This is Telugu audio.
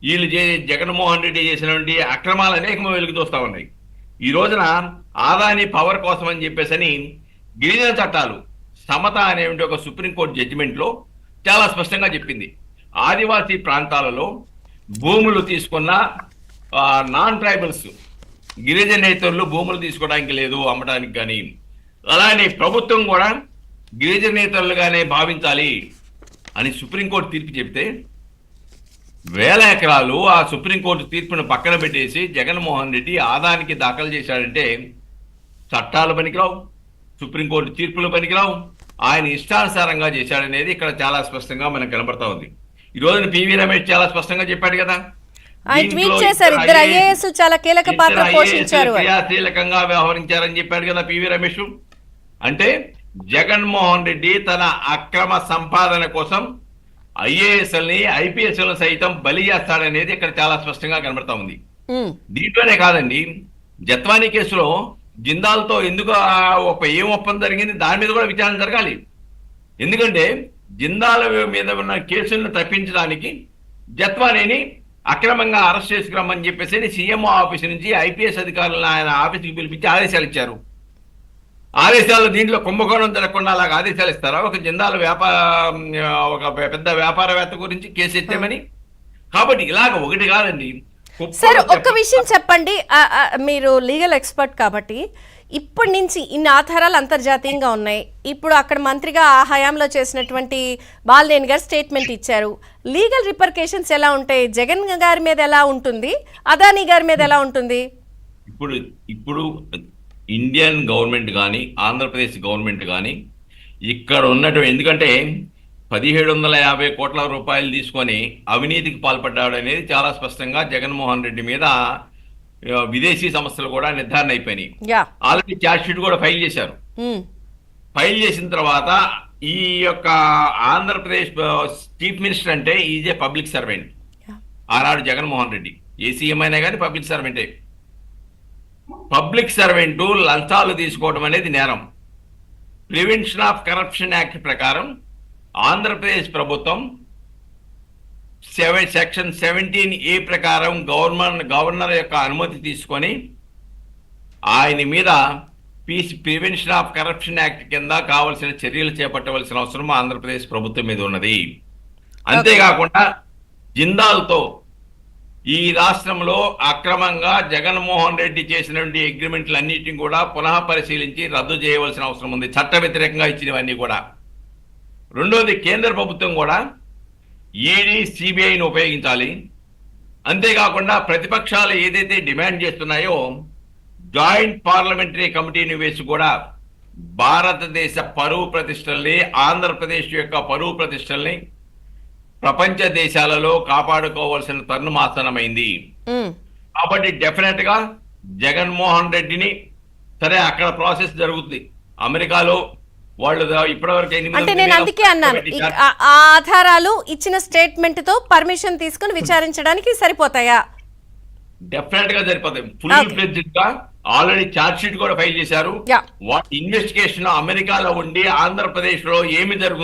వీళ్ళు జగన్మోహన్ రెడ్డి చేసినటువంటి అక్రమాలు అనేకం వెలుగు చూస్తా ఉన్నాయి. ఈ రోజున ఆదాని పవర్ కోసం అని చెప్పేసి గిరిజన చట్టాలు సమత అనేటువంటి ఒక సుప్రీంకోర్టు జడ్జిమెంట్ లో చాలా స్పష్టంగా చెప్పింది. ఆదివాసీ ప్రాంతాలలో భూములు తీసుకున్న నాన్ ట్రైబల్స్ గిరిజనేతరులు భూములు తీసుకోవడానికి లేదు, అమ్మడానికి కానీ. అలానే ప్రభుత్వం కూడా గిరిజనేతరులుగానే భావించాలి అని సుప్రీంకోర్టు తీర్పు చెప్తే వేల ఎకరాలు ఆ సుప్రీంకోర్టు తీర్పును పక్కన పెట్టేసి జగన్మోహన్ రెడ్డి ఆదానికి దాఖలు చేశాడంటే చట్టాలు పనికిరావు, సుప్రీంకోర్టు తీర్పులు పనికిరావు, ఆయన ఇష్టానుసారంగా చేశాడనేది ఇక్కడ చాలా స్పష్టంగా మనకు కనబడతా ఉంది. ఈ రోజున పివి రమేష్ చాలా స్పష్టంగా చెప్పాడు కదా, చాలా కీలక పాత్ర పోషించారు, క్రియాశీలకంగా వ్యవహరించారని చెప్పాడు కదా పివి రమేష్. అంటే జగన్మోహన్ రెడ్డి తన అక్రమ సంపాదన కోసం ఐఏఎస్ఎల్ని ఐపీఎస్ఎల్ సైతం బలి చేస్తాడనేది ఇక్కడ చాలా స్పష్టంగా కనబడతా ఉంది. దీంట్లోనే కాదండి, జత్వానీ కేసులో జిందాల్తో ఎందుకు ఏం ఒప్పందం జరిగింది దాని మీద కూడా విచారణ జరగాలి. ఎందుకంటే జిందాల్ మీద ఉన్న కేసులను తప్పించడానికి జత్వానీని అక్రమంగా అరెస్ట్ చేసుకురమ్మని చెప్పేసి సీఎంఓ ఆఫీస్ నుంచి ఐపీఎస్ అధికారులను ఆయన ఆఫీస్కి పిలిపించి ఆదేశాలు ఇచ్చారు. ఆదేశాలు దీంట్లో కుంభకోణం జరగకుండా అలాగ ఆదేశాలు ఇస్తారా? ఒక జిందాల్ ఒక పెద్ద వ్యాపారవేత్త గురించి కేసు ఎత్తామని. కాబట్టి ఇలాగ ఒకటి కాదండి. సార్ ఒక్క విషయం చెప్పండి, మీరు లీగల్ ఎక్స్పర్ట్ కాబట్టి ఇప్పటి నుంచి ఇన్ని ఆధారాలు అంతర్జాతీయంగా ఉన్నాయి. ఇప్పుడు అక్కడ మంత్రిగా ఆ హయాంలో చేసినటువంటి బాలినేని గారు స్టేట్మెంట్ ఇచ్చారు. లీగల్ రిపర్కేషన్స్ ఎలా ఉంటాయి? జగన్ గారి మీద ఎలా ఉంటుంది, అదానీ గారి మీద ఎలా ఉంటుంది? ఇప్పుడు ఇండియన్ గవర్నమెంట్ కానీ ఆంధ్రప్రదేశ్ గవర్నమెంట్ కానీ ఇక్కడ ఉన్నటువంటి, ఎందుకంటే 1750 కోట్ల రూపాయలు తీసుకొని అవినీతికి పాల్పడ్డాడు అనేది చాలా స్పష్టంగా జగన్మోహన్ రెడ్డి మీద విదేశీ సంస్థలు కూడా నిర్ధారణ అయిపోయినాయి. ఆల్రెడీ ఛార్జ్ షీట్ కూడా ఫైల్ చేశారు. ఫైల్ చేసిన తర్వాత ఈ యొక్క ఆంధ్రప్రదేశ్ చీఫ్ మినిస్టర్ అంటే ఈజ్ ఏ పబ్లిక్ సర్వెంట్. ఆనాడు జగన్మోహన్ రెడ్డి ఏ సీఎం అయినా కానీ పబ్లిక్ సర్వెంటే. పబ్లిక్ సర్వెంట్ లంచాలు తీసుకోవడం అనేది నేరం. ప్రివెన్షన్ ఆఫ్ కరప్షన్ యాక్ట్ ప్రకారం ఆంధ్రప్రదేశ్ ప్రభుత్వం సెక్షన్ 17A ప్రకారం గవర్నర్ యొక్క అనుమతి తీసుకొని ఆయన మీద ప్రివెన్షన్ ఆఫ్ కరప్షన్ యాక్ట్ కింద కావలసిన చర్యలు చేపట్టవలసిన అవసరం ఆంధ్రప్రదేశ్ ప్రభుత్వం మీద ఉన్నది. అంతేకాకుండా జిందాల్తో ఈ రాష్ట్రంలో అక్రమంగా జగన్మోహన్ రెడ్డి చేసినటువంటి అగ్రిమెంట్లు అన్నిటిని కూడా పునః పరిశీలించి రద్దు చేయవలసిన అవసరం ఉంది, చట్ట వ్యతిరేకంగా ఇచ్చినవన్నీ కూడా. రెండోది, కేంద్ర ప్రభుత్వం కూడా ఈడీ సిబిఐని ఉపయోగించాలి. అంతేకాకుండా ప్రతిపక్షాలు ఏదైతే డిమాండ్ చేస్తున్నాయో జాయింట్ పార్లమెంటరీ కమిటీని వేసి కూడా భారతదేశ పరువు ప్రతిష్టల్ని, ఆంధ్రప్రదేశ్ యొక్క పరువు ప్రతిష్టల్ని ప్రపంచ దేశాలలో కాపాడుకోవాల్సిన తరుణం ఆసనమైంది. కాబట్టి డెఫినెట్ గా జగన్మోహన్ రెడ్డిని, సరే అక్కడ ప్రాసెస్ జరుగుతుంది అమెరికాలో, వాళ్ళు ఇప్పటివరకు అంటే నేను అందుకే అన్నాను, ఆ ఆధారాలు ఇచ్చిన స్టేట్మెంట్ తో పర్మిషన్ తీసుకుని విచారించడానికి సరిపోతాయా? డెఫినెట్ గా సరిపోతాయి. ఫుల్ ఫ్లెడ్జ్డ్ గా ఆల్రెడీ ఛార్జ్ షీట్ కూడా ఫైల్ చేశారు. ఇన్వెస్టిగేషన్ అమెరికాలో ఉండి ఆంధ్రప్రదేశ్ లో ఏమి జరుగుతుంది